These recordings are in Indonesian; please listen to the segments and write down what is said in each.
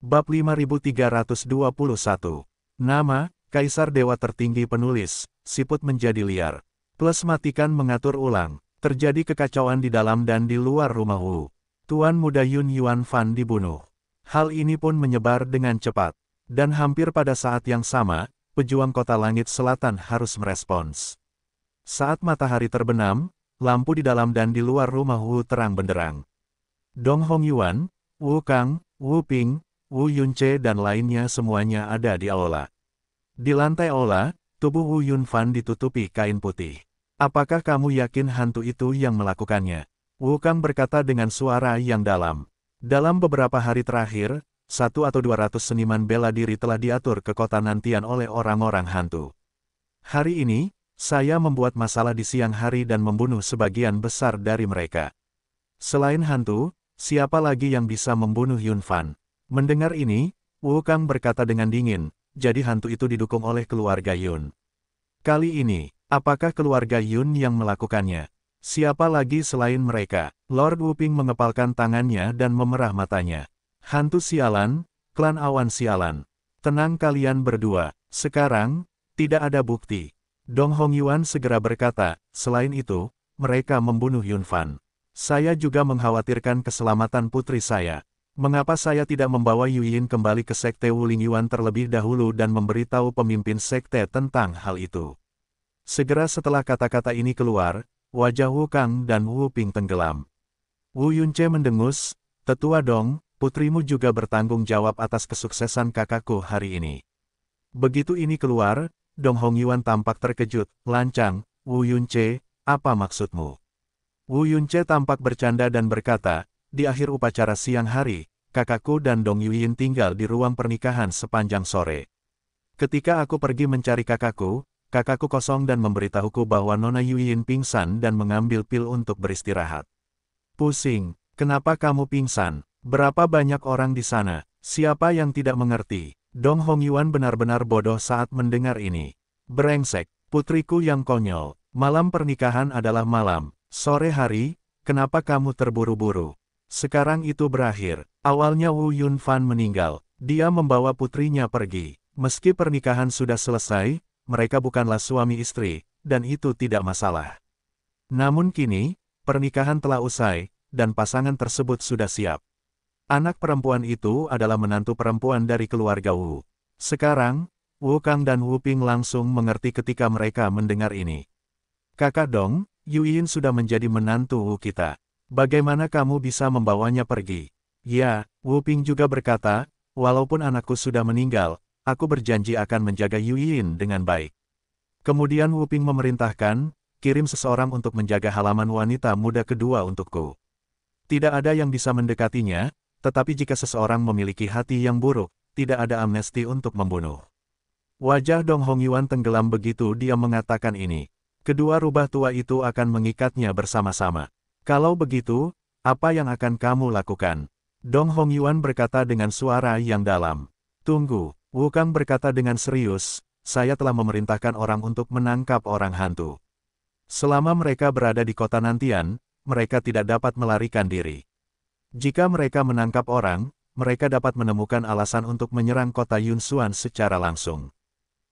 Bab 5321. Nama, Kaisar Dewa Tertinggi Penulis, siput menjadi liar. Plus matikan mengatur ulang. Terjadi kekacauan di dalam dan di luar rumah Wu. Tuan Muda Yun Yuan Fan dibunuh. Hal ini pun menyebar dengan cepat. Dan hampir pada saat yang sama, pejuang kota langit selatan harus merespons. Saat matahari terbenam, lampu di dalam dan di luar rumah Wu terang benderang. Dong Hongyuan, Wu Kang, Wu Ping, Wu Yunche dan lainnya semuanya ada di aula. Di lantai aula, tubuh Wu Yunfan ditutupi kain putih. Apakah kamu yakin hantu itu yang melakukannya? Wu Kang berkata dengan suara yang dalam. Dalam beberapa hari terakhir, 1 atau 200 seniman bela diri telah diatur ke kota Nantian oleh orang-orang hantu. Hari ini, saya membuat masalah di siang hari dan membunuh sebagian besar dari mereka. Selain hantu, siapa lagi yang bisa membunuh Yunfan? Mendengar ini, Wu Kang berkata dengan dingin, jadi hantu itu didukung oleh keluarga Yun. Kali ini, apakah keluarga Yun yang melakukannya? Siapa lagi selain mereka? Lord Wu Ping mengepalkan tangannya dan memerah matanya. Hantu sialan, klan awan sialan. Tenang kalian berdua, sekarang, tidak ada bukti. Dong Hongyuan segera berkata, selain itu, mereka membunuh Yunfan. Saya juga mengkhawatirkan keselamatan putri saya. Mengapa saya tidak membawa Yuyin kembali ke Sekte Wuling Yuan terlebih dahulu dan memberitahu pemimpin sekte tentang hal itu? Segera setelah kata-kata ini keluar, wajah Wu Kang dan Wu Ping tenggelam. Wu Yunche mendengus, tetua Dong, putrimu juga bertanggung jawab atas kesuksesan kakakku hari ini. Begitu ini keluar, Dong Hongyuan tampak terkejut, lancang, Wu Yunche, apa maksudmu? Wu Yunche tampak bercanda dan berkata, di akhir upacara siang hari, kakakku dan Dong Yuyin tinggal di ruang pernikahan sepanjang sore. Ketika aku pergi mencari kakakku kosong dan memberitahuku bahwa Nona Yuyin pingsan dan mengambil pil untuk beristirahat. Pusing, kenapa kamu pingsan? Berapa banyak orang di sana? Siapa yang tidak mengerti? Dong Hongyuan benar-benar bodoh saat mendengar ini. Brengsek, putriku yang konyol. Malam pernikahan adalah malam. Sore hari, kenapa kamu terburu-buru? Sekarang itu berakhir. Awalnya Wu Yunfan meninggal. Dia membawa putrinya pergi. Meski pernikahan sudah selesai, mereka bukanlah suami istri, dan itu tidak masalah. Namun kini, pernikahan telah usai, dan pasangan tersebut sudah siap. Anak perempuan itu adalah menantu perempuan dari keluarga Wu. Sekarang, Wu Kang dan Wu Ping langsung mengerti ketika mereka mendengar ini. Kakak Dong, Yuyin sudah menjadi menantu Wu kita. Bagaimana kamu bisa membawanya pergi? Ya, Wu Ping juga berkata, walaupun anakku sudah meninggal, aku berjanji akan menjaga Yuyin dengan baik. Kemudian Wu Ping memerintahkan, kirim seseorang untuk menjaga halaman wanita muda kedua untukku. Tidak ada yang bisa mendekatinya, tetapi jika seseorang memiliki hati yang buruk, tidak ada amnesti untuk membunuh. Wajah Dong Hongyuan tenggelam begitu dia mengatakan ini. Kedua rubah tua itu akan mengikatnya bersama-sama. Kalau begitu, apa yang akan kamu lakukan? Dong Hongyuan berkata dengan suara yang dalam. Tunggu, Wu Kang berkata dengan serius, saya telah memerintahkan orang untuk menangkap orang hantu. Selama mereka berada di kota Nantian, mereka tidak dapat melarikan diri. Jika mereka menangkap orang, mereka dapat menemukan alasan untuk menyerang kota Yunsuan secara langsung.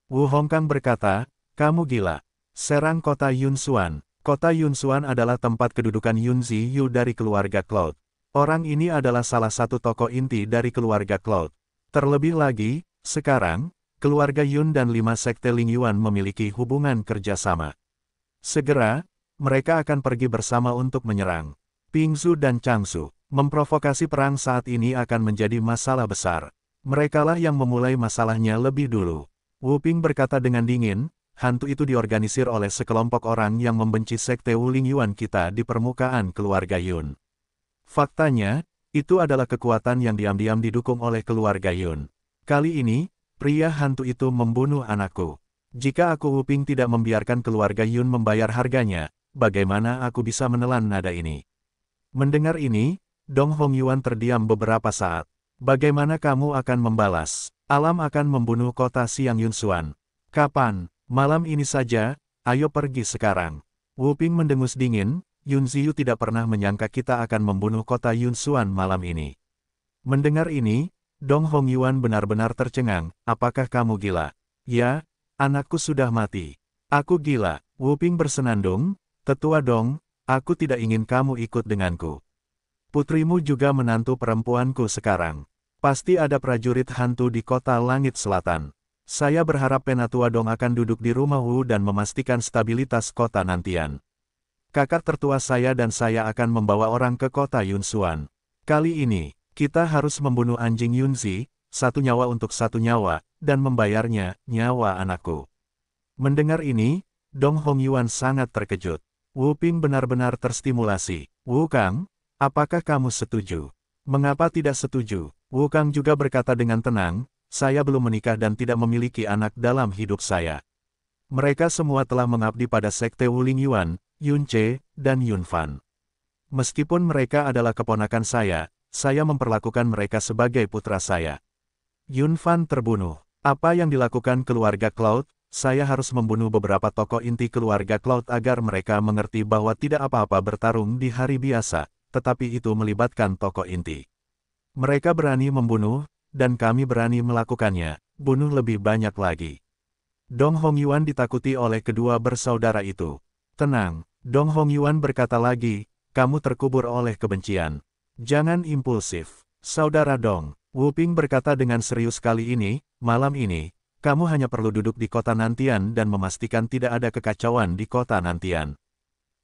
Wu Hongkang berkata, kamu gila. Serang kota Yunsuan. Kota Yunsuan adalah tempat kedudukan Yun Ziyu dari keluarga Cloud. Orang ini adalah salah satu tokoh inti dari keluarga Cloud. Terlebih lagi, sekarang, keluarga Yun dan 5 sekte Ling Yuan memiliki hubungan kerjasama. Segera, mereka akan pergi bersama untuk menyerang Pingzu dan Changsu. Memprovokasi perang saat ini akan menjadi masalah besar. Merekalah yang memulai masalahnya lebih dulu. Wu Ping berkata dengan dingin, hantu itu diorganisir oleh sekelompok orang yang membenci sekte Wuling Yuan kita di permukaan keluarga Yun. Faktanya, itu adalah kekuatan yang diam-diam didukung oleh keluarga Yun. Kali ini, pria hantu itu membunuh anakku. Jika aku Wu Ping tidak membiarkan keluarga Yun membayar harganya, bagaimana aku bisa menelan nada ini? Mendengar ini, Dong Hongyuan terdiam beberapa saat. Bagaimana kamu akan membalas? Alam akan membunuh kota Siang Yunsuan. Kapan? Malam ini saja, ayo pergi sekarang. Wu Ping mendengus dingin, Yun Ziyu tidak pernah menyangka kita akan membunuh kota Yunsuan malam ini. Mendengar ini, Dong Hongyuan benar-benar tercengang, apakah kamu gila? Ya, anakku sudah mati. Aku gila, Wu Ping bersenandung, tetua Dong, aku tidak ingin kamu ikut denganku. Putrimu juga menantu perempuanku sekarang. Pasti ada prajurit hantu di kota langit selatan. Saya berharap Penatua Dong akan duduk di rumah Wu dan memastikan stabilitas kota nantian. Kakak tertua saya dan saya akan membawa orang ke kota Yunsuan. Kali ini, kita harus membunuh anjing Yunzi, satu nyawa untuk satu nyawa, dan membayarnya, nyawa anakku. Mendengar ini, Dong Hongyuan sangat terkejut. Wu Ping benar-benar terstimulasi. Wu Kang, apakah kamu setuju? Mengapa tidak setuju? Wu Kang juga berkata dengan tenang, saya belum menikah dan tidak memiliki anak dalam hidup saya. Mereka semua telah mengabdi pada sekte Wuling Yuan, Yun Che, dan Yun Fan. Meskipun mereka adalah keponakan saya memperlakukan mereka sebagai putra saya. Yun Fan terbunuh. Apa yang dilakukan keluarga Cloud? Saya harus membunuh beberapa tokoh inti keluarga Cloud agar mereka mengerti bahwa tidak apa-apa bertarung di hari biasa, tetapi itu melibatkan tokoh inti. Mereka berani membunuh, dan kami berani melakukannya, bunuh lebih banyak lagi. Dong Hongyuan ditakuti oleh kedua bersaudara itu. Tenang, Dong Hongyuan berkata lagi, kamu terkubur oleh kebencian. Jangan impulsif. Saudara Dong, Wu Ping berkata dengan serius kali ini, malam ini, kamu hanya perlu duduk di kota nantian dan memastikan tidak ada kekacauan di kota nantian.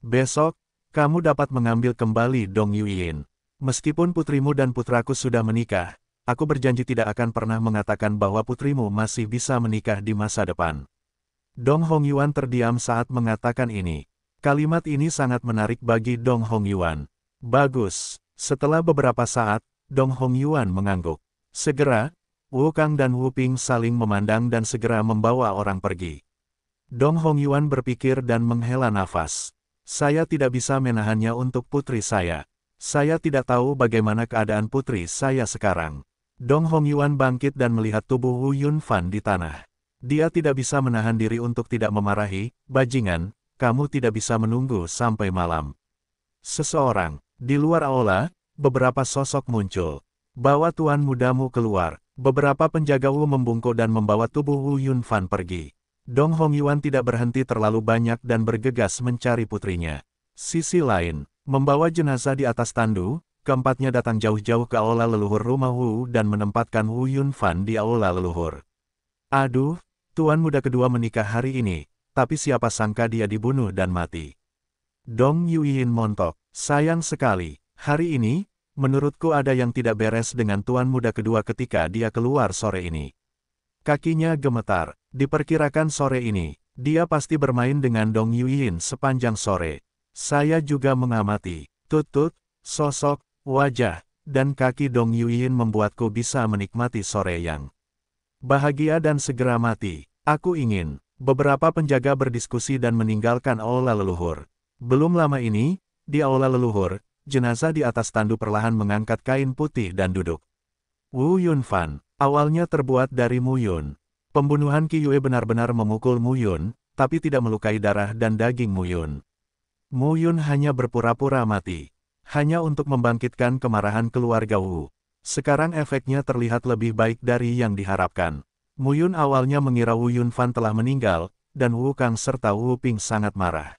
Besok, kamu dapat mengambil kembali Dong Yuyin. Meskipun putrimu dan putraku sudah menikah, aku berjanji tidak akan pernah mengatakan bahwa putrimu masih bisa menikah di masa depan. Dong Hongyuan terdiam saat mengatakan ini. Kalimat ini sangat menarik bagi Dong Hongyuan. Bagus. Setelah beberapa saat, Dong Hongyuan mengangguk. Segera, Wu Kang dan Wu Ping saling memandang dan segera membawa orang pergi. Dong Hongyuan berpikir dan menghela nafas. Saya tidak bisa menahannya untuk putri saya. Saya tidak tahu bagaimana keadaan putri saya sekarang. Dong Hongyuan bangkit dan melihat tubuh Wu Yun Fan di tanah. Dia tidak bisa menahan diri untuk tidak memarahi, bajingan, kamu tidak bisa menunggu sampai malam. Seseorang. Di luar aula, beberapa sosok muncul. Bawa tuan mudamu keluar. Beberapa penjaga Wu membungkuk dan membawa tubuh Wu Yun Fan pergi. Dong Hongyuan tidak berhenti terlalu banyak dan bergegas mencari putrinya. Sisi lain, membawa jenazah di atas tandu, keempatnya datang jauh-jauh ke aula leluhur rumah Wu dan menempatkan Wu Yun Fan di aula leluhur. Aduh, tuan muda kedua menikah hari ini, tapi siapa sangka dia dibunuh dan mati. Dong Yuyin montok. Sayang sekali, hari ini, menurutku ada yang tidak beres dengan tuan muda kedua ketika dia keluar sore ini. Kakinya gemetar. Diperkirakan sore ini, dia pasti bermain dengan Dong Yuyin sepanjang sore. Saya juga mengamati, tutut, sosok, wajah, dan kaki Dong Yuyin membuatku bisa menikmati sore yang bahagia dan segera mati. Aku ingin. Beberapa penjaga berdiskusi dan meninggalkan aula leluhur. Belum lama ini, di aula leluhur, jenazah di atas tandu perlahan mengangkat kain putih dan duduk. Wu Yun Fan, awalnya terbuat dari Muyun. Pembunuhan Qi Yue benar-benar memukul Muyun, tapi tidak melukai darah dan daging Muyun. Muyun hanya berpura-pura mati. Hanya untuk membangkitkan kemarahan keluarga Wu. Sekarang efeknya terlihat lebih baik dari yang diharapkan. Muyun awalnya mengira Wu Yun Fan telah meninggal, dan Wu Kang serta Wu Ping sangat marah.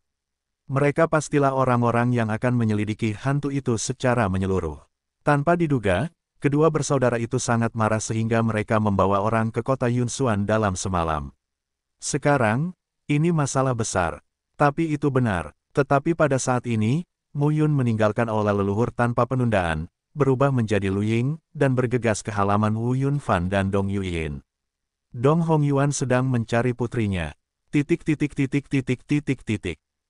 Mereka pastilah orang-orang yang akan menyelidiki hantu itu secara menyeluruh. Tanpa diduga, kedua bersaudara itu sangat marah sehingga mereka membawa orang ke kota Yunsuan dalam semalam. Sekarang, ini masalah besar. Tapi itu benar, tetapi pada saat ini, Muyun meninggalkan aula leluhur tanpa penundaan, berubah menjadi Luying, dan bergegas ke halaman Wu Yun Fan dan Dong Yuyin. Dong Hongyuan sedang mencari putrinya.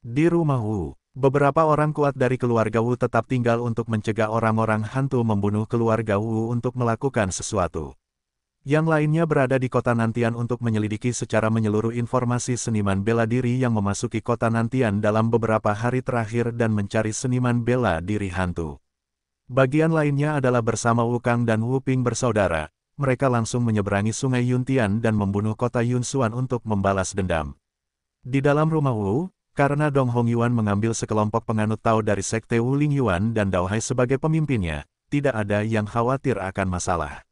Di rumah Wu, beberapa orang kuat dari keluarga Wu tetap tinggal untuk mencegah orang-orang hantu membunuh keluarga Wu untuk melakukan sesuatu. Yang lainnya berada di kota nantian untuk menyelidiki secara menyeluruh informasi seniman bela diri yang memasuki kota nantian dalam beberapa hari terakhir dan mencari seniman bela diri hantu. Bagian lainnya adalah bersama Wu Kang dan Wu Ping bersaudara. Mereka langsung menyeberangi sungai Yuntian dan membunuh kota Yunsuan untuk membalas dendam. Di dalam rumah Wu, karena Dong Hongyuan mengambil sekelompok penganut Tao dari sekte Wuling Yuan dan Dao Hai sebagai pemimpinnya, tidak ada yang khawatir akan masalah.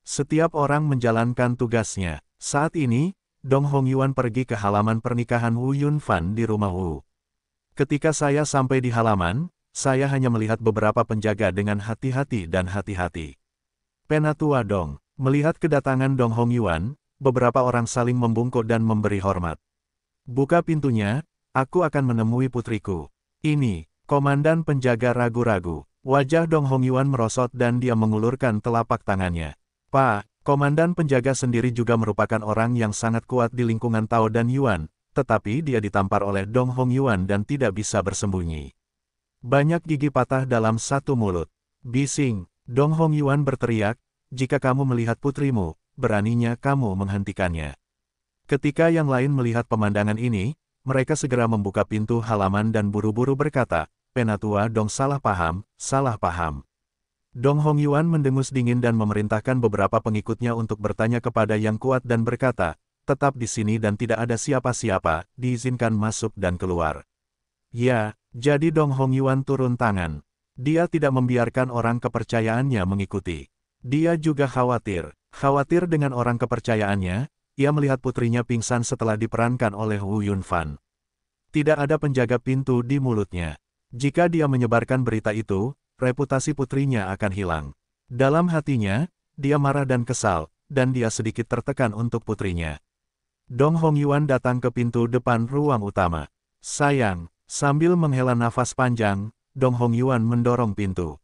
Setiap orang menjalankan tugasnya. Saat ini, Dong Hongyuan pergi ke halaman pernikahan Wu Yunfan di rumah Wu. Ketika saya sampai di halaman, saya hanya melihat beberapa penjaga dengan hati-hati dan hati-hati. Penatua Dong, melihat kedatangan Dong Hongyuan, beberapa orang saling membungkuk dan memberi hormat. Buka pintunya, aku akan menemui putriku. Ini, komandan penjaga ragu-ragu. Wajah Dong Hongyuan merosot dan dia mengulurkan telapak tangannya. Pak, komandan penjaga sendiri juga merupakan orang yang sangat kuat di lingkungan Tao dan Yuan, tetapi dia ditampar oleh Dong Hongyuan dan tidak bisa bersembunyi. Banyak gigi patah dalam satu mulut. Bising, Dong Hongyuan berteriak, jika kamu melihat putrimu, beraninya kamu menghentikannya. Ketika yang lain melihat pemandangan ini, mereka segera membuka pintu halaman dan buru-buru berkata, Penatua Dong salah paham, salah paham. Dong Hongyuan mendengus dingin dan memerintahkan beberapa pengikutnya untuk bertanya kepada yang kuat dan berkata, tetap di sini dan tidak ada siapa-siapa, diizinkan masuk dan keluar. Ya, jadi Dong Hongyuan turun tangan. Dia tidak membiarkan orang kepercayaannya mengikuti. Dia juga khawatir dengan orang kepercayaannya, ia melihat putrinya pingsan setelah diperankan oleh Wu Yunfan. Tidak ada penjaga pintu di mulutnya. Jika dia menyebarkan berita itu, reputasi putrinya akan hilang. Dalam hatinya, dia marah dan kesal, dan dia sedikit tertekan untuk putrinya. Dong Hongyuan datang ke pintu depan ruang utama. Sayang, sambil menghela nafas panjang, Dong Hongyuan mendorong pintu.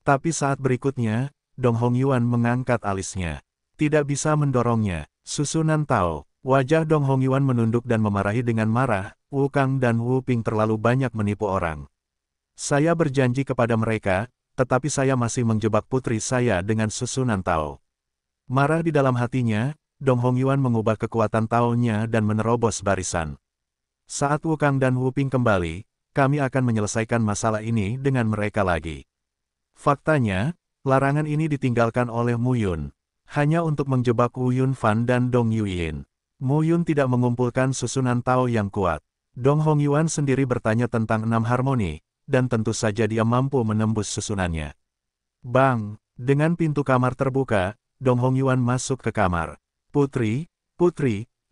Tapi saat berikutnya, Dong Hongyuan mengangkat alisnya. Tidak bisa mendorongnya. Susunan Tao, wajah Dong Hongyuan menunduk dan memarahi dengan marah, Wu Kang dan Wu Ping terlalu banyak menipu orang. Saya berjanji kepada mereka, tetapi saya masih menjebak putri saya dengan susunan Tao. Marah di dalam hatinya, Dong Hongyuan mengubah kekuatan Tao-nya dan menerobos barisan. Saat Wu Kang dan Wu Ping kembali, kami akan menyelesaikan masalah ini dengan mereka lagi. Faktanya, larangan ini ditinggalkan oleh Mu Yun. Hanya untuk menjebak Wu Yunfan dan Dong Yuyin. Mu Yun tidak mengumpulkan susunan Tao yang kuat. Dong Hongyuan sendiri bertanya tentang 6 harmoni, dan tentu saja dia mampu menembus susunannya. Bang, dengan pintu kamar terbuka, Dong Hongyuan masuk ke kamar. Putri,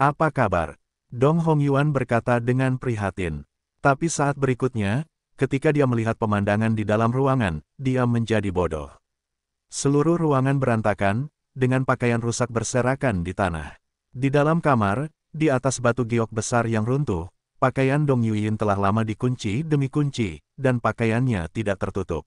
apa kabar? Dong Hongyuan berkata dengan prihatin. Tapi saat berikutnya, ketika dia melihat pemandangan di dalam ruangan, dia menjadi bodoh. Seluruh ruangan berantakan, dengan pakaian rusak berserakan di tanah. Di dalam kamar, di atas batu giok besar yang runtuh, pakaian Dong Yuyin telah lama dikunci demi kunci, dan pakaiannya tidak tertutup.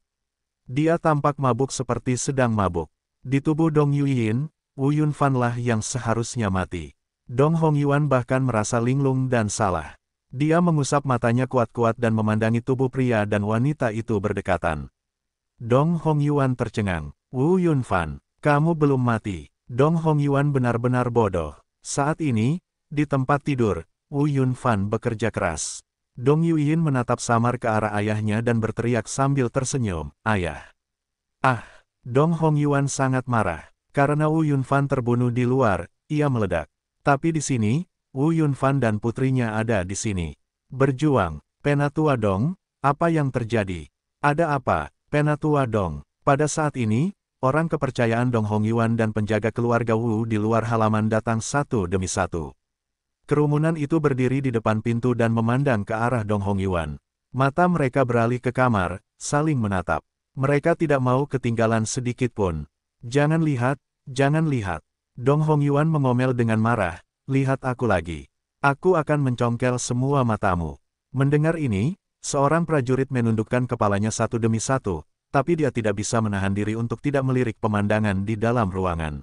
Dia tampak mabuk seperti sedang mabuk. Di tubuh Dong Yuyin, Wu Yunfan lah yang seharusnya mati. Dong Hongyuan bahkan merasa linglung dan salah. Dia mengusap matanya kuat-kuat dan memandangi tubuh pria dan wanita itu berdekatan. Dong Hongyuan tercengang. Wu Yunfan, kamu belum mati. Dong Hongyuan benar-benar bodoh. Saat ini, di tempat tidur, Wu Yunfan bekerja keras. Dong Yuyin menatap samar ke arah ayahnya dan berteriak sambil tersenyum, "Ayah." Dong Hongyuan sangat marah. Karena Wu Yunfan terbunuh di luar, ia meledak. Tapi di sini, Wu Yunfan dan putrinya ada di sini. Berjuang. Penatua Dong, apa yang terjadi? Ada apa, Penatua Dong? Pada saat ini, orang kepercayaan Dong Hongyuan dan penjaga keluarga Wu di luar halaman datang satu demi satu. Kerumunan itu berdiri di depan pintu dan memandang ke arah Dong Hongyuan. Mata mereka beralih ke kamar, saling menatap. Mereka tidak mau ketinggalan sedikit pun. Jangan lihat, jangan lihat. Dong Hongyuan mengomel dengan marah, lihat aku lagi. Aku akan mencongkel semua matamu. Mendengar ini, seorang prajurit menundukkan kepalanya satu demi satu, tapi dia tidak bisa menahan diri untuk tidak melirik pemandangan di dalam ruangan.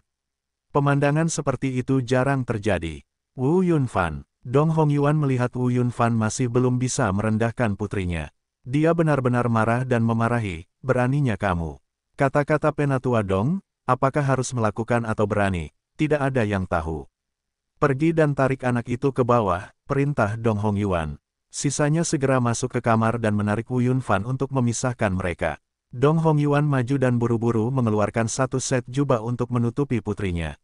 Pemandangan seperti itu jarang terjadi. Wu Yunfan. Dong Hongyuan melihat Wu Yunfan masih belum bisa merendahkan putrinya. Dia benar-benar marah dan memarahi, beraninya kamu. Kata-kata Penatua Dong, apakah harus melakukan atau berani, tidak ada yang tahu. Pergi dan tarik anak itu ke bawah, perintah Dong Hongyuan. Sisanya segera masuk ke kamar dan menarik Wu Yunfan untuk memisahkan mereka. Dong Hongyuan maju dan buru-buru mengeluarkan satu set jubah untuk menutupi putrinya.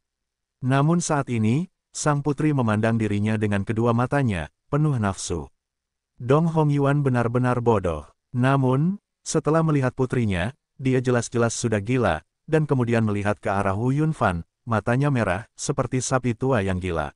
Namun saat ini, sang putri memandang dirinya dengan kedua matanya, penuh nafsu. Dong Hongyuan benar-benar bodoh. Namun, setelah melihat putrinya, dia jelas-jelas sudah gila, dan kemudian melihat ke arah Wu Yunfan, matanya merah, seperti sapi tua yang gila.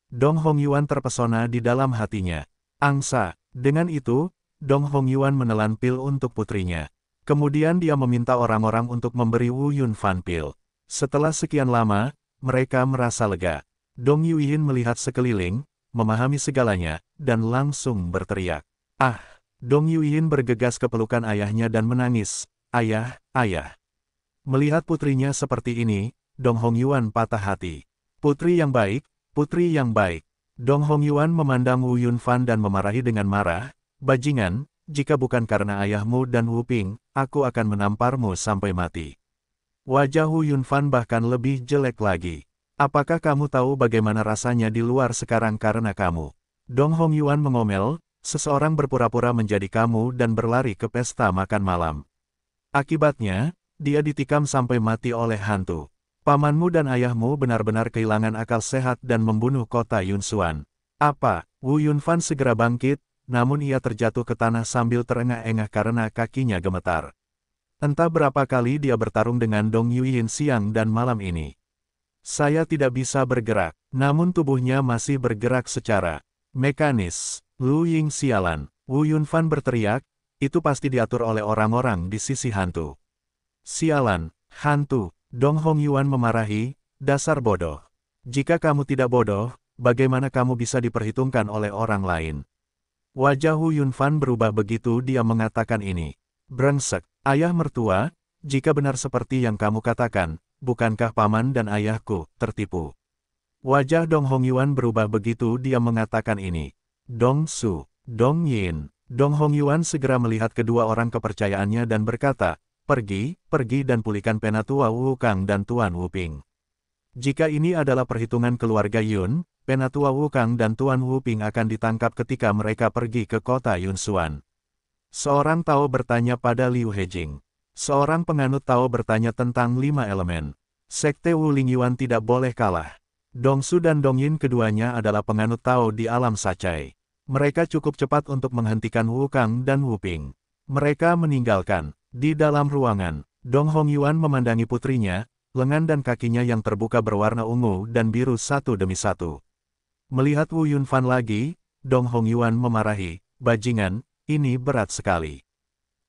Dong Hongyuan terpesona di dalam hatinya. Angsa. Dengan itu, Dong Hongyuan menelan pil untuk putrinya. Kemudian dia meminta orang-orang untuk memberi Wu Yunfan pil. Setelah sekian lama, mereka merasa lega. Dong Yuyin melihat sekeliling, memahami segalanya, dan langsung berteriak. Ah! Dong Yuyin bergegas ke pelukan ayahnya dan menangis. Ayah, ayah. Melihat putrinya seperti ini, Dong Hongyuan patah hati. Putri yang baik, putri yang baik. Dong Hongyuan memandang Wu Yunfan dan memarahi dengan marah. Bajingan, jika bukan karena ayahmu dan Wu Ping, aku akan menamparmu sampai mati. Wajah Wu Yunfan bahkan lebih jelek lagi. Apakah kamu tahu bagaimana rasanya di luar sekarang karena kamu? Dong Hongyuan mengomel, seseorang berpura-pura menjadi kamu dan berlari ke pesta makan malam. Akibatnya, dia ditikam sampai mati oleh hantu. Pamanmu dan ayahmu benar-benar kehilangan akal sehat dan membunuh kota Yunsuan. Apa? Wu Yunfan segera bangkit, namun ia terjatuh ke tanah sambil terengah-engah karena kakinya gemetar. Entah berapa kali dia bertarung dengan Dong Yuyin siang dan malam ini. Saya tidak bisa bergerak, namun tubuhnya masih bergerak secara mekanis. Lu Ying sialan, Wu Yunfan berteriak, itu pasti diatur oleh orang-orang di sisi hantu. Sialan, hantu, Dong Hongyuan memarahi, dasar bodoh. Jika kamu tidak bodoh, bagaimana kamu bisa diperhitungkan oleh orang lain? Wajah Wu Yunfan berubah begitu dia mengatakan ini. Brengsek, ayah mertua, jika benar seperti yang kamu katakan, bukankah paman dan ayahku tertipu? Wajah Dong Hongyuan berubah begitu dia mengatakan ini. Dong Su, Dong Yin. Dong Hongyuan segera melihat kedua orang kepercayaannya dan berkata, pergi dan pulihkan Penatua Wu Kang dan Tuan Wu Ping. Jika ini adalah perhitungan keluarga Yun, Penatua Wu Kang dan Tuan Wu Ping akan ditangkap ketika mereka pergi ke kota Yunsuan. Seorang Tao bertanya pada Liu Hejing. Seorang penganut Tao bertanya tentang 5 elemen. Sekte Wu Lingyuan tidak boleh kalah. Dong Su dan Dong Yin keduanya adalah penganut Tao di alam Sacai. Mereka cukup cepat untuk menghentikan Wu Kang dan Wu Ping. Mereka meninggalkan. Di dalam ruangan, Dong Hongyuan memandangi putrinya, lengan dan kakinya yang terbuka berwarna ungu dan biru satu demi satu. Melihat Wu Yunfan lagi, Dong Hongyuan memarahi, bajingan, ini berat sekali.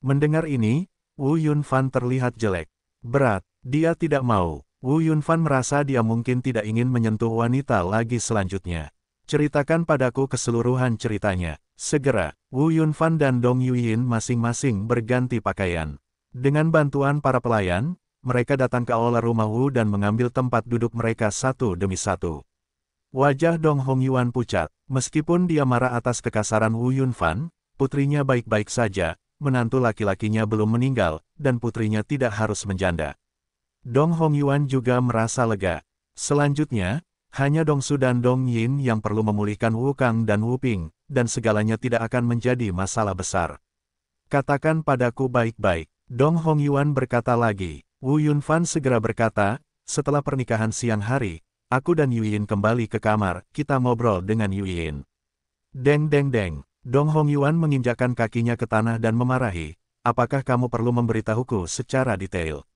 Mendengar ini, Wu Yunfan terlihat jelek. Berat, dia tidak mau. Wu Yunfan merasa dia mungkin tidak ingin menyentuh wanita lagi selanjutnya. Ceritakan padaku keseluruhan ceritanya. Segera, Wu Yunfan dan Dong Yuyin masing-masing berganti pakaian. Dengan bantuan para pelayan, mereka datang ke aula rumah Wu dan mengambil tempat duduk mereka satu demi satu. Wajah Dong Hongyuan pucat. Meskipun dia marah atas kekasaran Wu Yunfan, putrinya baik-baik saja, menantu laki-lakinya belum meninggal, dan putrinya tidak harus menjanda. Dong Hongyuan juga merasa lega. Selanjutnya, hanya Dong Su dan Dong Yin yang perlu memulihkan Wu Kang dan Wu Ping, dan segalanya tidak akan menjadi masalah besar. Katakan padaku baik-baik. Dong Hongyuan berkata lagi. Wu Yunfan segera berkata, setelah pernikahan siang hari, aku dan Yuyin kembali ke kamar, kita ngobrol dengan Yuyin. Deng deng deng. Dong Hongyuan menginjakkan kakinya ke tanah dan memarahi, apakah kamu perlu memberitahuku secara detail?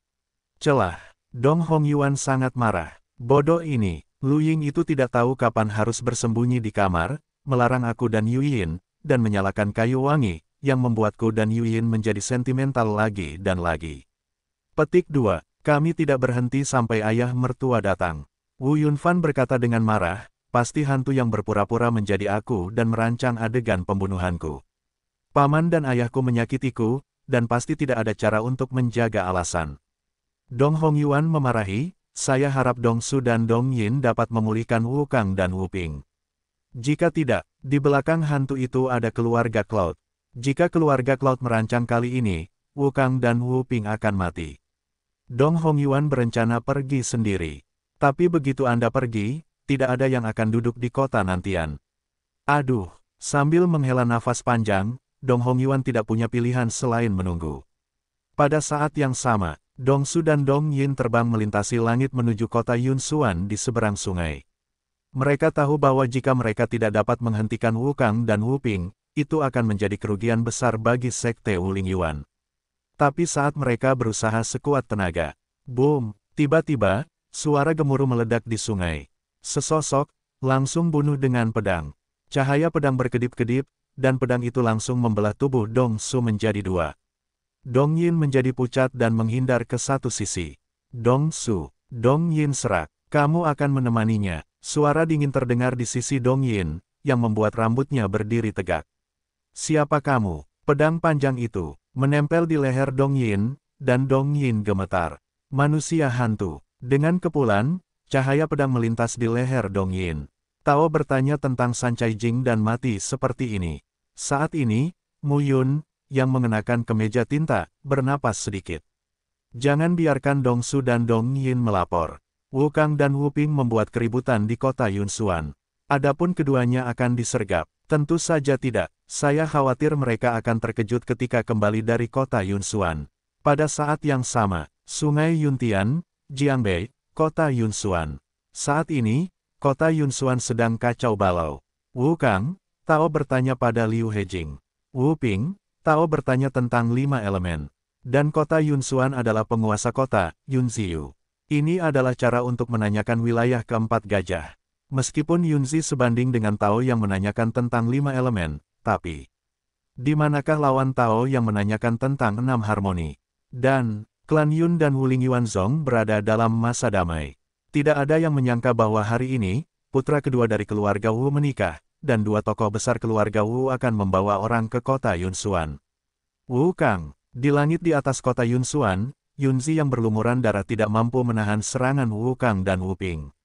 Celah. Dong Hongyuan sangat marah. Bodoh ini. Lu Ying itu tidak tahu kapan harus bersembunyi di kamar, melarang aku dan Yuyin, dan menyalakan kayu wangi, yang membuatku dan Yuyin menjadi sentimental lagi dan lagi. Petik 2. Kami tidak berhenti sampai ayah mertua datang. Wu Yunfan berkata dengan marah, pasti hantu yang berpura-pura menjadi aku dan merancang adegan pembunuhanku. Paman dan ayahku menyakitiku, dan pasti tidak ada cara untuk menjaga alasan. Dong Hongyuan memarahi, saya harap Dong Su dan Dong Yin dapat memulihkan Wu Kang dan Wu Ping. Jika tidak, di belakang hantu itu ada keluarga Cloud. Jika keluarga Cloud merancang kali ini, Wu Kang dan Wu Ping akan mati. Dong Hongyuan berencana pergi sendiri. Tapi begitu Anda pergi, tidak ada yang akan duduk di kota nantian. Aduh, sambil menghela nafas panjang, Dong Hongyuan tidak punya pilihan selain menunggu. Pada saat yang sama, Dong Su dan Dong Yin terbang melintasi langit menuju kota Yunsuan di seberang sungai. Mereka tahu bahwa jika mereka tidak dapat menghentikan Wu Kang dan Wu Ping, itu akan menjadi kerugian besar bagi Sekte Wu Lingyuan. Tapi saat mereka berusaha sekuat tenaga, Boom! Tiba-tiba, suara gemuruh meledak di sungai. Sesosok, langsung bunuh dengan pedang. Cahaya pedang berkedip-kedip, dan pedang itu langsung membelah tubuh Dong Su menjadi dua. Dong Yin menjadi pucat dan menghindar ke satu sisi. Dong Su, Dong Yin serak. Kamu akan menemaninya. Suara dingin terdengar di sisi Dong Yin, yang membuat rambutnya berdiri tegak. Siapa kamu? Pedang panjang itu menempel di leher Dong Yin, dan Dong Yin gemetar. Manusia hantu. Dengan kepulan, cahaya pedang melintas di leher Dong Yin. Tao bertanya tentang Sancai Jing dan mati seperti ini. Saat ini, Mu Yun, yang mengenakan kemeja tinta, bernapas sedikit. Jangan biarkan Dong Su dan Dong Yin melapor. Wu Kang dan Wu Ping membuat keributan di kota Yunxuan. Adapun keduanya akan disergap. Tentu saja tidak. Saya khawatir mereka akan terkejut ketika kembali dari kota Yunxuan. Pada saat yang sama, Sungai Yuntian, Jiangbei, kota Yunxuan. Saat ini, kota Yunxuan sedang kacau balau. Wu Kang, Tao bertanya pada Liu Hejing. Wu Ping, Tao bertanya tentang 5 elemen. Dan kota Yunxuan adalah penguasa kota, Yunziyu. Ini adalah cara untuk menanyakan wilayah keempat gajah. Meskipun Yunzi sebanding dengan Tao yang menanyakan tentang 5 elemen, tapi di manakah lawan Tao yang menanyakan tentang 6 harmoni? Dan, klan Yun dan Wuling Yuanzong berada dalam masa damai. Tidak ada yang menyangka bahwa hari ini, putra kedua dari keluarga Wu menikah, dan dua tokoh besar keluarga Wu akan membawa orang ke kota Yunxuan. Wu Kang, di langit di atas kota Yunxuan, Yunzi yang berlumuran darah tidak mampu menahan serangan Wu Kang dan Wu Ping.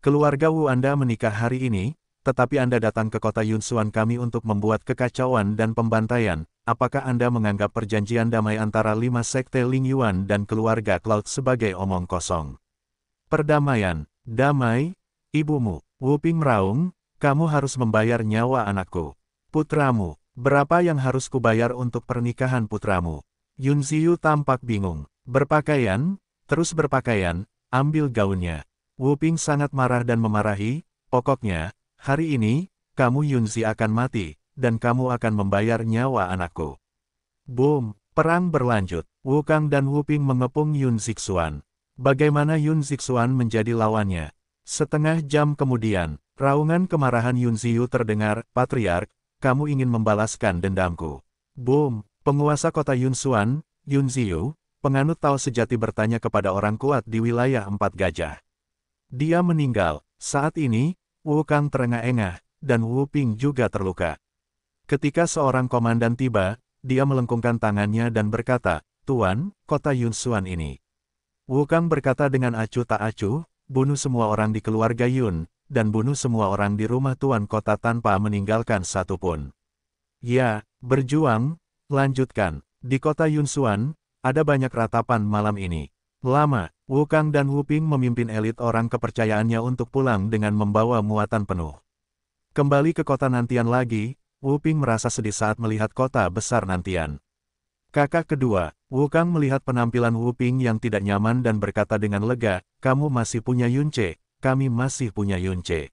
Keluarga Wu Anda menikah hari ini, tetapi Anda datang ke kota Yunxuan kami untuk membuat kekacauan dan pembantaian. Apakah Anda menganggap perjanjian damai antara 5 sekte Ling Yuan dan keluarga Cloud sebagai omong kosong? Perdamaian, damai, ibumu, Wu Ping meraung, kamu harus membayar nyawa anakku. Putramu, berapa yang harus kubayar untuk pernikahan putramu? Yunziyu tampak bingung. Berpakaian, terus berpakaian, ambil gaunnya. Wu Ping sangat marah dan memarahi, pokoknya, hari ini, kamu Yunzi akan mati, dan kamu akan membayar nyawa anakku. Boom, perang berlanjut. Wu Kang dan Wu Ping mengepung Yun Zixuan. Bagaimana Yun Zixuan menjadi lawannya? Setengah jam kemudian, raungan kemarahan Yun Ziyu terdengar, Patriark, kamu ingin membalaskan dendamku. Boom, penguasa kota Yunxuan, Yun Ziyu, penganut Tao sejati bertanya kepada orang kuat di wilayah 4 gajah. Dia meninggal. Saat ini, Wu Kang terengah-engah, dan Wu Ping juga terluka. Ketika seorang komandan tiba, dia melengkungkan tangannya dan berkata, Tuan, kota Yunxuan ini. Wu Kang berkata dengan acuh tak acuh, bunuh semua orang di keluarga Yun, dan bunuh semua orang di rumah tuan kota tanpa meninggalkan satu pun. Ya, berjuang, lanjutkan. Di kota Yunxuan, ada banyak ratapan malam ini. Lama, Wu Kang dan Wu Ping memimpin elit orang kepercayaannya untuk pulang dengan membawa muatan penuh. Kembali ke kota Nantian lagi, Wu Ping merasa sedih saat melihat kota besar Nantian. Kakak kedua, Wu Kang melihat penampilan Wu Ping yang tidak nyaman dan berkata dengan lega, kamu masih punya Yunce, kami masih punya Yunce.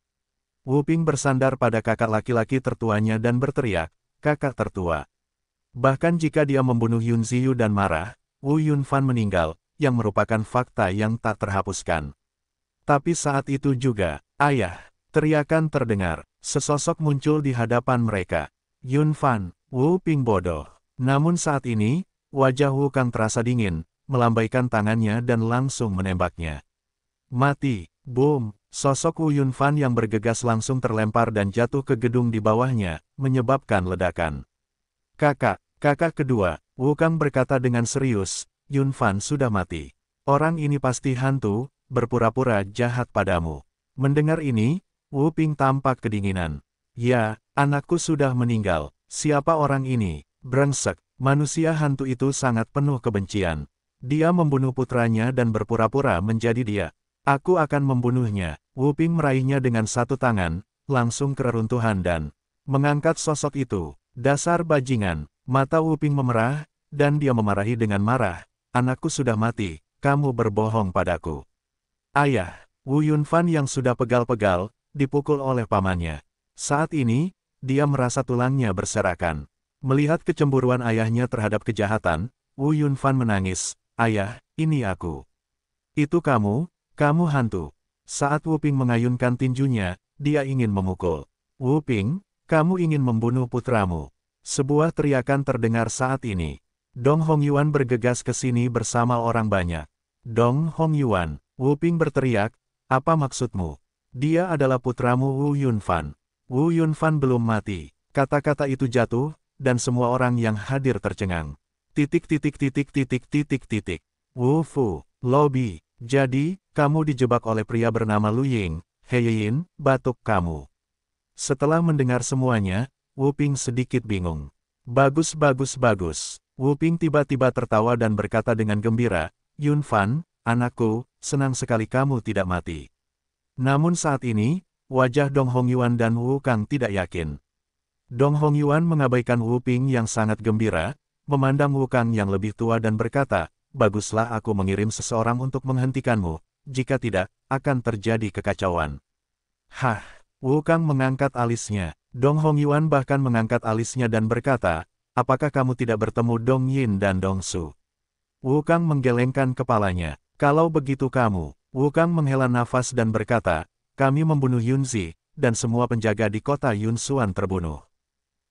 Wu Ping bersandar pada kakak laki-laki tertuanya dan berteriak, kakak tertua. Bahkan jika dia membunuh Yun Ziyu dan marah, Wu Yunfan meninggal, yang merupakan fakta yang tak terhapuskan. Tapi saat itu juga, ayah, teriakan terdengar, sesosok muncul di hadapan mereka. Yunfan, Wu Ping bodoh. Namun saat ini, wajah Wu Kang terasa dingin, melambaikan tangannya dan langsung menembaknya. Mati, boom, sosok Wu Yunfan yang bergegas langsung terlempar dan jatuh ke gedung di bawahnya, menyebabkan ledakan. Kakak kedua, Wu Kang berkata dengan serius, Yunfan sudah mati. Orang ini pasti hantu, berpura-pura jahat padamu. Mendengar ini, Wu Ping tampak kedinginan. Ya, anakku sudah meninggal. Siapa orang ini? Brengsek, manusia hantu itu sangat penuh kebencian. Dia membunuh putranya dan berpura-pura menjadi dia. Aku akan membunuhnya. Wu Ping meraihnya dengan satu tangan, langsung ke reruntuhan dan mengangkat sosok itu. Dasar bajingan, mata Wu Ping memerah, dan dia memarahi dengan marah. Anakku sudah mati, kamu berbohong padaku. Ayah, Wu Yunfan yang sudah pegal-pegal, dipukul oleh pamannya. Saat ini, dia merasa tulangnya berserakan. Melihat kecemburuan ayahnya terhadap kejahatan, Wu Yunfan menangis, ayah, ini aku. Itu kamu hantu. Saat Wu Ping mengayunkan tinjunya, dia ingin memukul. Wu Ping, kamu ingin membunuh putramu. Sebuah teriakan terdengar saat ini. Dong Hongyuan bergegas ke sini bersama orang banyak. Dong Hongyuan, Wu Ping berteriak, apa maksudmu? Dia adalah putramu Wu Yunfan. Wu Yunfan belum mati. Kata-kata itu jatuh, dan semua orang yang hadir tercengang. Wu Fu, Lobby, jadi, kamu dijebak oleh pria bernama Lu Ying, Heyin, batuk kamu. Setelah mendengar semuanya, Wu Ping sedikit bingung. Bagus. Wu Ping tiba-tiba tertawa dan berkata dengan gembira, Yunfan, anakku, senang sekali kamu tidak mati. Namun saat ini, wajah Dong Hongyuan dan Wu Kang tidak yakin. Dong Hongyuan mengabaikan Wu Ping yang sangat gembira, memandang Wu Kang yang lebih tua dan berkata, baguslah aku mengirim seseorang untuk menghentikanmu, jika tidak, akan terjadi kekacauan. Hah, Wu Kang mengangkat alisnya. Dong Hongyuan bahkan mengangkat alisnya dan berkata, apakah kamu tidak bertemu Dong Yin dan Dong Su? Wu Kang menggelengkan kepalanya. Kalau begitu kamu, Wu Kang menghela nafas dan berkata, kami membunuh Yunzi, dan semua penjaga di kota Yunsuan terbunuh.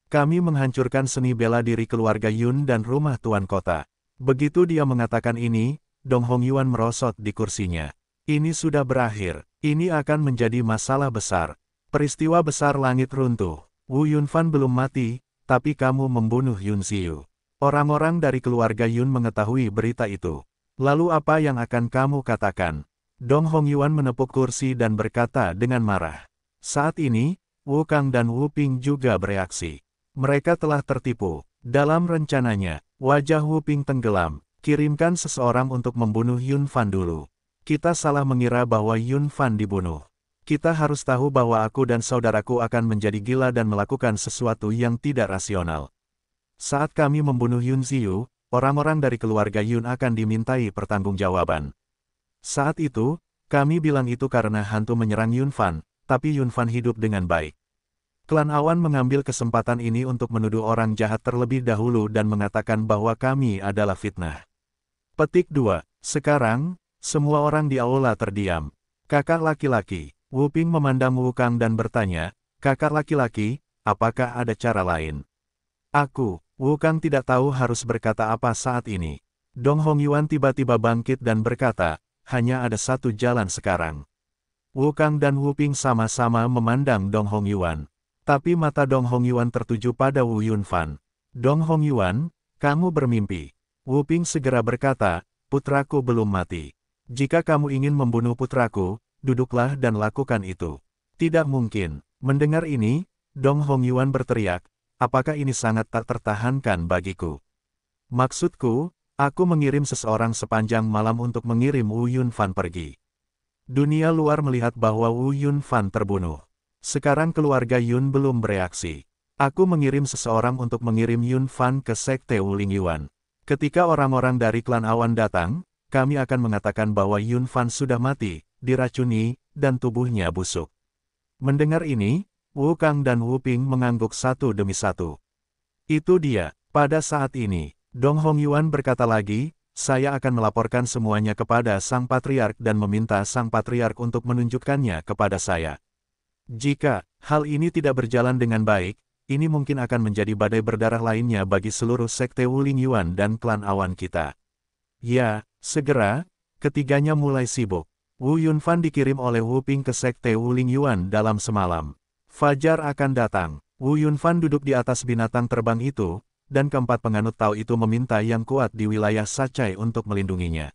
Kami menghancurkan seni bela diri keluarga Yun dan rumah tuan kota. Begitu dia mengatakan ini, Dong Hongyuan merosot di kursinya. Ini sudah berakhir. Ini akan menjadi masalah besar. Peristiwa besar langit runtuh. Wu Yunfan belum mati, tapi kamu membunuh Yun Ziyu. Orang-orang dari keluarga Yun mengetahui berita itu. Lalu apa yang akan kamu katakan? Dong Hongyuan menepuk kursi dan berkata dengan marah. Saat ini, Wu Kang dan Wu Ping juga bereaksi. Mereka telah tertipu. Dalam rencananya, wajah Wu Ping tenggelam. Kirimkan seseorang untuk membunuh Yun Fan dulu. Kita salah mengira bahwa Yun Fan dibunuh. Kita harus tahu bahwa aku dan saudaraku akan menjadi gila dan melakukan sesuatu yang tidak rasional. Saat kami membunuh Yun Ziyu, orang-orang dari keluarga Yun akan dimintai pertanggungjawaban. Saat itu, kami bilang itu karena hantu menyerang Yun Fan, tapi Yun Fan hidup dengan baik. Klan Awan mengambil kesempatan ini untuk menuduh orang jahat terlebih dahulu dan mengatakan bahwa kami adalah fitnah. Petik 2. Sekarang, semua orang di aula terdiam. Kakak laki-laki, Wu Ping memandang Wu Kang dan bertanya, kakak laki-laki, apakah ada cara lain? Wu Kang tidak tahu harus berkata apa saat ini. Dong Hongyuan tiba-tiba bangkit dan berkata, hanya ada satu jalan sekarang. Wu Kang dan Wu Ping sama-sama memandang Dong Hongyuan. Tapi mata Dong Hongyuan tertuju pada Wu Yunfan. Dong Hongyuan, kamu bermimpi. Wu Ping segera berkata, putraku belum mati. Jika kamu ingin membunuh putraku, duduklah dan lakukan itu. Tidak mungkin. Mendengar ini, Dong Hongyuan berteriak, apakah ini sangat tak tertahankan bagiku? Maksudku, aku mengirim seseorang sepanjang malam untuk mengirim Wu Yunfan pergi. Dunia luar melihat bahwa Wu Yunfan terbunuh. Sekarang keluarga Yun belum bereaksi. Aku mengirim seseorang untuk mengirim Yun Fan ke Sekte Wuling Yuan. Ketika orang-orang dari klan Awan datang, kami akan mengatakan bahwa Yun Fan sudah mati, diracuni, dan tubuhnya busuk. Mendengar ini, Wu Kang dan Wu Ping mengangguk satu demi satu. Itu dia. Pada saat ini, Dong Hongyuan berkata lagi, saya akan melaporkan semuanya kepada Sang Patriark dan meminta Sang Patriark untuk menunjukkannya kepada saya. Jika hal ini tidak berjalan dengan baik, ini mungkin akan menjadi badai berdarah lainnya bagi seluruh Sekte Wuling Yuan dan klan Awan kita. Ya, segera, ketiganya mulai sibuk. Wu Yunfan dikirim oleh Wu Ping ke Sekte Wuling Yuan dalam semalam. Fajar akan datang. Wu Yunfan duduk di atas binatang terbang itu, dan keempat penganut Tao itu meminta yang kuat di wilayah Sacai untuk melindunginya.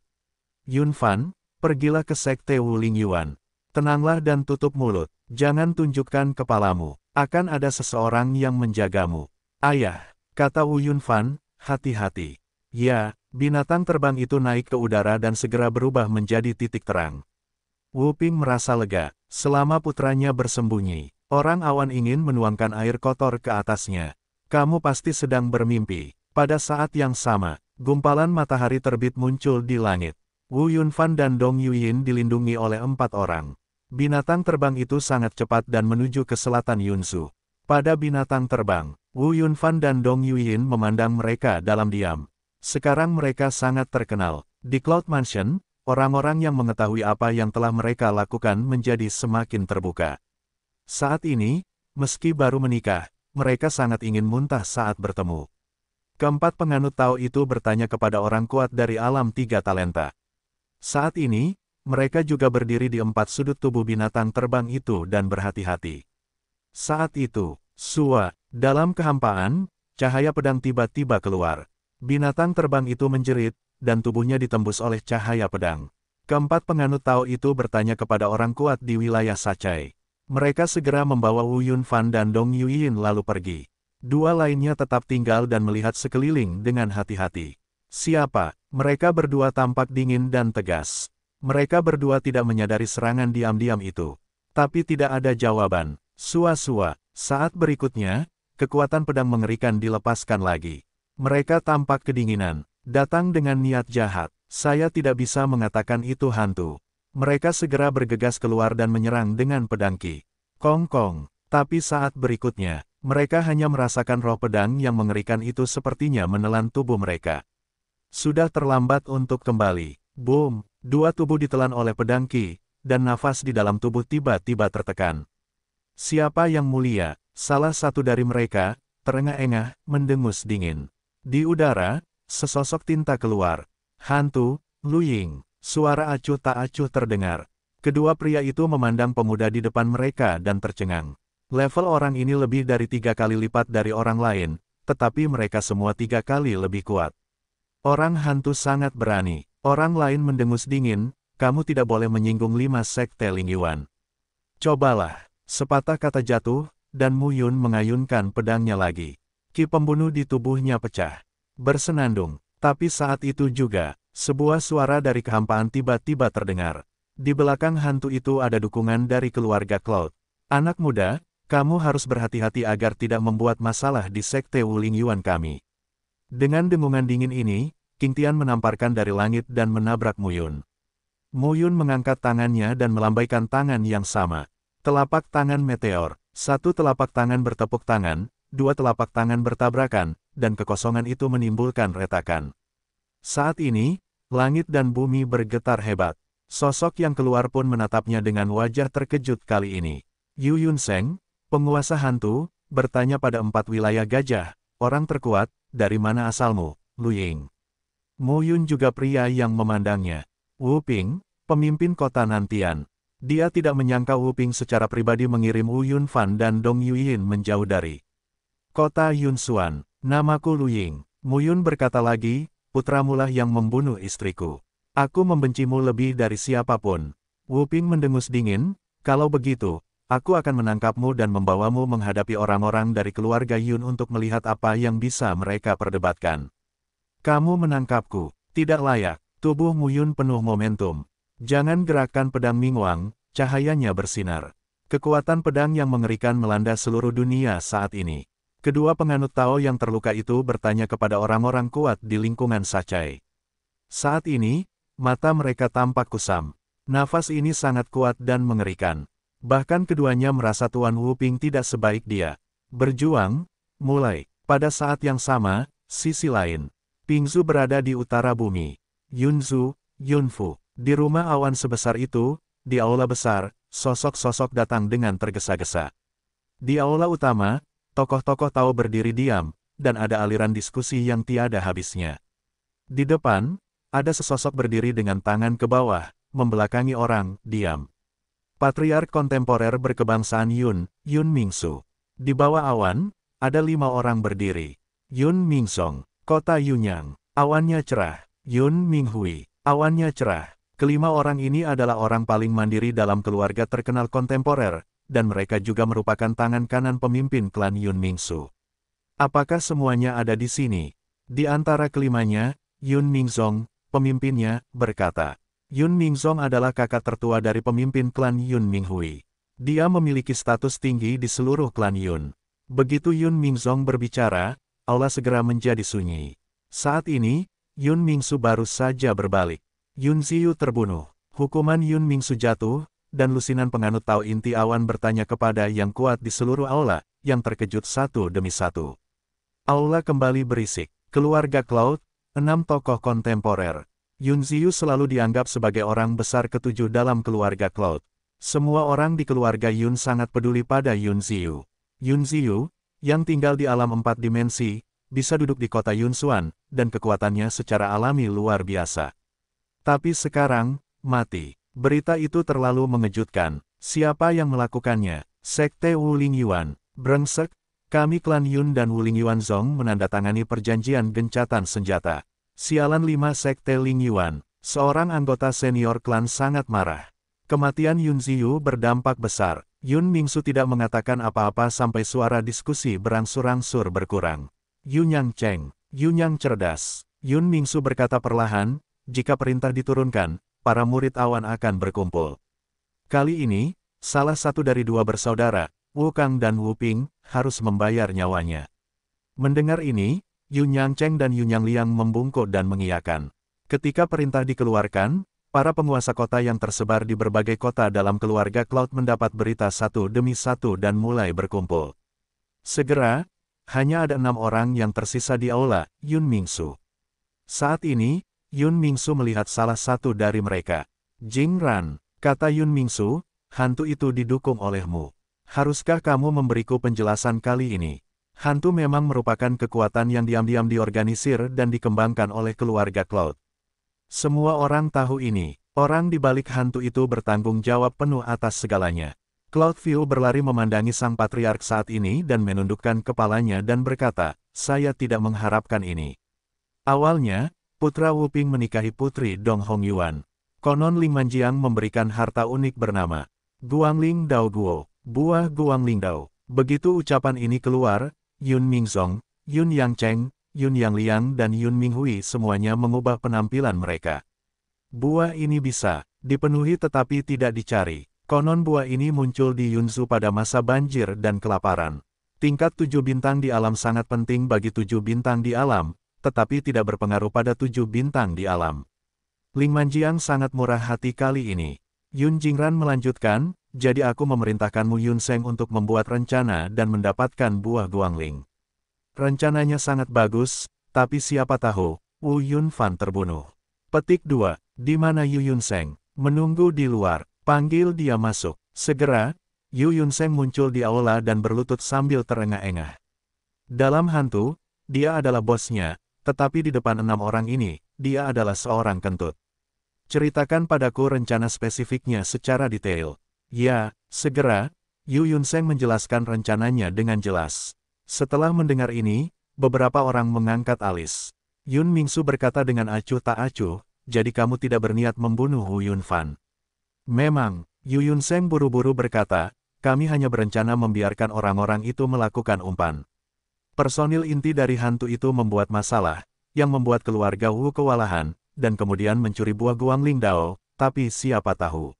Yunfan, pergilah ke Sekte Wuling Yuan. Tenanglah dan tutup mulut. Jangan tunjukkan kepalamu. Akan ada seseorang yang menjagamu. Ayah, kata Wu Yunfan, hati-hati. Ya, binatang terbang itu naik ke udara dan segera berubah menjadi titik terang. Wu Ping merasa lega. Selama putranya bersembunyi, orang Awan ingin menuangkan air kotor ke atasnya. Kamu pasti sedang bermimpi. Pada saat yang sama, gumpalan matahari terbit muncul di langit. Wu Yunfan dan Dong Yuyin dilindungi oleh 4 orang. Binatang terbang itu sangat cepat dan menuju ke selatan Yunsu. Pada binatang terbang, Wu Yunfan dan Dong Yuyin memandang mereka dalam diam. Sekarang mereka sangat terkenal. Di Cloud Mansion, orang-orang yang mengetahui apa yang telah mereka lakukan menjadi semakin terbuka. Saat ini, meski baru menikah, mereka sangat ingin muntah saat bertemu. Keempat penganut Tao itu bertanya kepada orang kuat dari alam tiga talenta. Saat ini, mereka juga berdiri di empat sudut tubuh binatang terbang itu dan berhati-hati. Saat itu, dalam kehampaan, cahaya pedang tiba-tiba keluar. Binatang terbang itu menjerit, dan tubuhnya ditembus oleh cahaya pedang. Keempat penganut Tao itu bertanya kepada orang kuat di wilayah Sacai. Mereka segera membawa Wu Yunfan dan Dong Yuyin lalu pergi. Dua lainnya tetap tinggal dan melihat sekeliling dengan hati-hati. Siapa? Mereka berdua tampak dingin dan tegas. Mereka berdua tidak menyadari serangan diam-diam itu. Tapi tidak ada jawaban. Saat berikutnya, kekuatan pedang mengerikan dilepaskan lagi. Mereka tampak kedinginan. Datang dengan niat jahat. Saya tidak bisa mengatakan itu hantu. Mereka segera bergegas keluar dan menyerang dengan pedang Qi. Kong. Tapi saat berikutnya, mereka hanya merasakan roh pedang yang mengerikan itu sepertinya menelan tubuh mereka. Sudah terlambat untuk kembali. Boom! Dua tubuh ditelan oleh pedang Qi, dan nafas di dalam tubuh tiba-tiba tertekan. Siapa yang mulia? Salah satu dari mereka, terengah-engah, mendengus dingin. Di udara, sesosok tinta keluar. Hantu, Lu Ying. Suara acuh tak acuh terdengar. Kedua pria itu memandang pemuda di depan mereka dan tercengang. Level orang ini lebih dari 3 kali lipat dari orang lain, tetapi mereka semua 3 kali lebih kuat. Orang hantu sangat berani. Orang lain mendengus dingin, kamu tidak boleh menyinggung 5 sekte Ling Yuan. Cobalah. Sepatah kata jatuh, dan Mu Yun mengayunkan pedangnya lagi. Ki pembunuh di tubuhnya pecah. Bersenandung. Tapi saat itu juga, sebuah suara dari kehampaan tiba-tiba terdengar. Di belakang hantu itu ada dukungan dari keluarga Cloud. Anak muda, kamu harus berhati-hati agar tidak membuat masalah di sekte Wu Ling Yuan kami. Dengan dengungan dingin ini, Qing Tian menamparkan dari langit dan menabrak Mu Yun. Mu Yun mengangkat tangannya dan melambaikan tangan yang sama. Telapak tangan meteor, satu telapak tangan bertepuk tangan, dua telapak tangan bertabrakan, dan kekosongan itu menimbulkan retakan. Saat ini, langit dan bumi bergetar hebat. Sosok yang keluar pun menatapnya dengan wajah terkejut kali ini. Yu Yunseng, penguasa hantu, bertanya pada 4 wilayah gajah, orang terkuat, dari mana asalmu, Lu Ying? Mu Yun juga pria yang memandangnya. Wu Ping, pemimpin kota Nantian. Dia tidak menyangka Wu Ping secara pribadi mengirim Wu Yunfan dan Dong Yuyin menjauh dari kota Yunsuan. Namaku Lu Ying. Mu Yun berkata lagi, putramulah yang membunuh istriku. Aku membencimu lebih dari siapapun. Wu Ping mendengus dingin, kalau begitu, aku akan menangkapmu dan membawamu menghadapi orang-orang dari keluarga Yun untuk melihat apa yang bisa mereka perdebatkan. Kamu menangkapku, tidak layak. Tubuh Mu Yun penuh momentum. Jangan gerakkan pedang Mingwang, cahayanya bersinar. Kekuatan pedang yang mengerikan melanda seluruh dunia saat ini. Kedua penganut Tao yang terluka itu bertanya kepada orang-orang kuat di lingkungan Sacai. Saat ini, mata mereka tampak kusam. Nafas ini sangat kuat dan mengerikan. Bahkan keduanya merasa Tuan Wu Ping tidak sebaik dia. Berjuang, mulai. Pada saat yang sama, sisi lain. Pingzu berada di utara bumi. Yunzu, Yunfu. Di rumah awan sebesar itu, di aula besar, sosok-sosok datang dengan tergesa-gesa. Di aula utama, tokoh-tokoh Tao berdiri diam, dan ada aliran diskusi yang tiada habisnya. Di depan, ada sesosok berdiri dengan tangan ke bawah, membelakangi orang, diam. Patriark kontemporer berkebangsaan Yun Mingsu. Di bawah awan, ada 5 orang berdiri. Yun Mingsong, kota Yunyang. Awannya cerah. Yun Minghui, awannya cerah. Kelima orang ini adalah orang paling mandiri dalam keluarga terkenal kontemporer, dan mereka juga merupakan tangan kanan pemimpin klan Yun Mingsu. Apakah semuanya ada di sini? Di antara kelimanya, Yun Mingzong, pemimpinnya, berkata. Yun Mingzong adalah kakak tertua dari pemimpin klan Yun Minghui. Dia memiliki status tinggi di seluruh klan Yun. Begitu Yun Mingzong berbicara, aula segera menjadi sunyi. Saat ini, Yun Mingsu baru saja berbalik. Yun Ziyu terbunuh. Hukuman Yun Mingsu jatuh, dan lusinan penganut Tao inti awan bertanya kepada yang kuat di seluruh aula, yang terkejut satu demi satu. Aula kembali berisik. Keluarga Cloud, 6 tokoh kontemporer. Yun Ziyu selalu dianggap sebagai orang besar ketujuh dalam keluarga Cloud. Semua orang di keluarga Yun sangat peduli pada Yun Ziyu. Yun Ziyu, yang tinggal di alam 4 dimensi, bisa duduk di kota Yunsuan, dan kekuatannya secara alami luar biasa. Tapi sekarang, mati. Berita itu terlalu mengejutkan. Siapa yang melakukannya? Sekte Wuling Yuan. Brengsek, kami klan Yun dan Wuling Yuan Zong menandatangani perjanjian gencatan senjata. Sialan 5 Sekte Ling Yuan. Seorang anggota senior klan sangat marah. Kematian Yun Ziyu berdampak besar. Yun Mingsu tidak mengatakan apa-apa sampai suara diskusi berangsur-angsur berkurang. Yunyang Cheng. Yunyang cerdas. Yun Mingsu berkata perlahan, jika perintah diturunkan, para murid awan akan berkumpul. Kali ini, salah satu dari dua bersaudara, Wu Kang dan Wu Ping, harus membayar nyawanya. Mendengar ini, Yunyang Cheng dan Yunyang Liang membungkuk dan mengiyakan. Ketika perintah dikeluarkan, para penguasa kota yang tersebar di berbagai kota dalam keluarga Cloud mendapat berita satu demi satu dan mulai berkumpul. Segera, hanya ada 6 orang yang tersisa di aula, Yun Mingsu. Saat ini, Yun Mingsu melihat salah satu dari mereka. Jing Ran, kata Yun Mingsu, hantu itu didukung olehmu. Haruskah kamu memberiku penjelasan kali ini? Hantu memang merupakan kekuatan yang diam-diam diorganisir dan dikembangkan oleh keluarga Cloud. Semua orang tahu ini. Orang di balik hantu itu bertanggung jawab penuh atas segalanya. Cloudview berlari memandangi sang patriark saat ini dan menundukkan kepalanya dan berkata, saya tidak mengharapkan ini. Awalnya, putra Wu Ping menikahi putri Dong Hong Yuan. Konon Ling Manjiang memberikan harta unik bernama Guangling Dao Guo, buah Guangling Dao. Begitu ucapan ini keluar, Yun Mingzong, Yun Yang Cheng, Yun Yang Liang dan Yun Minghui semuanya mengubah penampilan mereka. Buah ini bisa dipenuhi tetapi tidak dicari. Konon buah ini muncul di Yunzu pada masa banjir dan kelaparan. Tingkat 7 bintang di alam sangat penting bagi 7 bintang di alam, tetapi tidak berpengaruh pada 7 bintang di alam. Ling Manjiang sangat murah hati kali ini. Yun Jingran melanjutkan, jadi aku memerintahkanmu Yun Seng untuk membuat rencana dan mendapatkan buah Guangling. Rencananya sangat bagus, tapi siapa tahu, Wu Yunfan terbunuh. Petik 2. Di mana Yu Yun Seng? Menunggu di luar. Panggil dia masuk. Segera, Yu Yun Seng muncul di aula dan berlutut sambil terengah-engah. Dalam hantu, dia adalah bosnya, tetapi di depan 6 orang ini, dia adalah seorang kentut. Ceritakan padaku rencana spesifiknya secara detail. Ya, segera, Yu Yun Seng menjelaskan rencananya dengan jelas. Setelah mendengar ini, beberapa orang mengangkat alis. Yun Mingsu berkata dengan acuh tak acuh, jadi kamu tidak berniat membunuh Wu Yunfan. Memang, Yu Yun Seng buru-buru berkata, kami hanya berencana membiarkan orang-orang itu melakukan umpan. Personil inti dari hantu itu membuat masalah, yang membuat keluarga Wu kewalahan, dan kemudian mencuri buah Guangling Dao, tapi siapa tahu.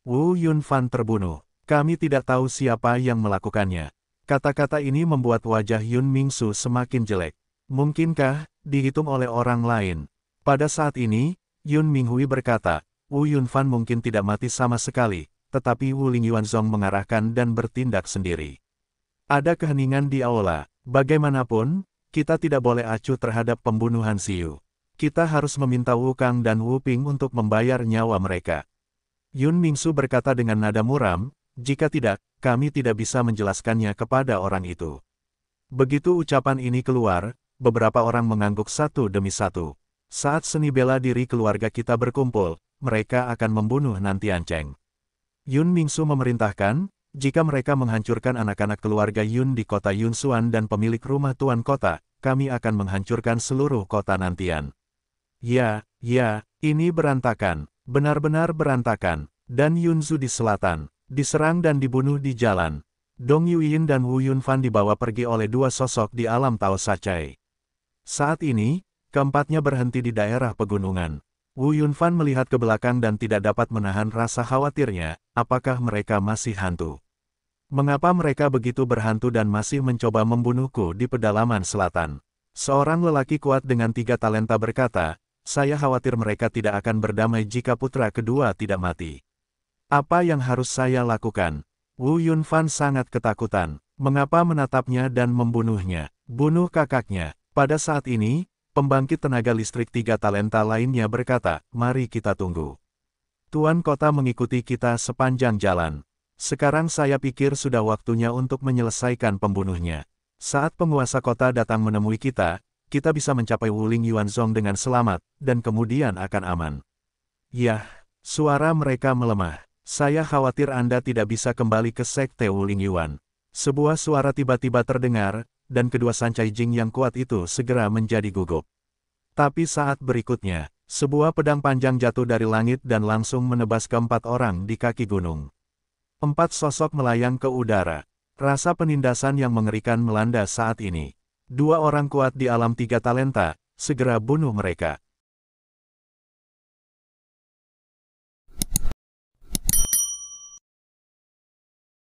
Wu Yunfan terbunuh. Kami tidak tahu siapa yang melakukannya. Kata-kata ini membuat wajah Yun Mingsu semakin jelek. Mungkinkah dihitung oleh orang lain? Pada saat ini, Yun Minghui berkata, Wu Yunfan mungkin tidak mati sama sekali, tetapi Wu Ling Yuanzong mengarahkan dan bertindak sendiri. Ada keheningan di aula. Bagaimanapun, kita tidak boleh acuh terhadap pembunuhan Xiu. Kita harus meminta Wu Kang dan Wu Ping untuk membayar nyawa mereka. Yun Mingsu berkata dengan nada muram, jika tidak, kami tidak bisa menjelaskannya kepada orang itu. Begitu ucapan ini keluar, beberapa orang mengangguk satu demi satu. Saat seni bela diri keluarga kita berkumpul, mereka akan membunuh Nantian Cheng. Yun Mingsu memerintahkan, jika mereka menghancurkan anak-anak keluarga Yun di kota Yunsuan dan pemilik rumah tuan kota, kami akan menghancurkan seluruh kota Nantian. Ya, ini berantakan, benar-benar berantakan, dan Yunzu di selatan, diserang dan dibunuh di jalan. Dong Yuyin dan Wu Yunfan dibawa pergi oleh dua sosok di alam Tao Sacai. Saat ini, keempatnya berhenti di daerah pegunungan. Wu Yunfan melihat ke belakang dan tidak dapat menahan rasa khawatirnya, apakah mereka masih hantu? Mengapa mereka begitu berhantu dan masih mencoba membunuhku di pedalaman selatan? Seorang lelaki kuat dengan 3 talenta berkata, saya khawatir mereka tidak akan berdamai jika putra kedua tidak mati. Apa yang harus saya lakukan? Wu Yunfan sangat ketakutan. Mengapa menatapnya dan membunuhnya? Bunuh kakaknya. Pada saat ini, Pembangkit tenaga listrik 3 talenta lainnya berkata, mari kita tunggu. Tuan Kota mengikuti kita sepanjang jalan. Sekarang saya pikir sudah waktunya untuk menyelesaikan pembunuhnya. Saat penguasa kota datang menemui kita bisa mencapai Wuling Yuanzong dengan selamat, dan kemudian akan aman. Yah, suara mereka melemah. Saya khawatir Anda tidak bisa kembali ke Sekte Wuling Yuan. Sebuah suara tiba-tiba terdengar, dan kedua sancai Jing yang kuat itu segera menjadi gugup. Tapi saat berikutnya, sebuah pedang panjang jatuh dari langit dan langsung menebas keempat orang di kaki gunung. 4 sosok melayang ke udara. Rasa penindasan yang mengerikan melanda saat ini. 2 orang kuat di alam 3 talenta, segera bunuh mereka.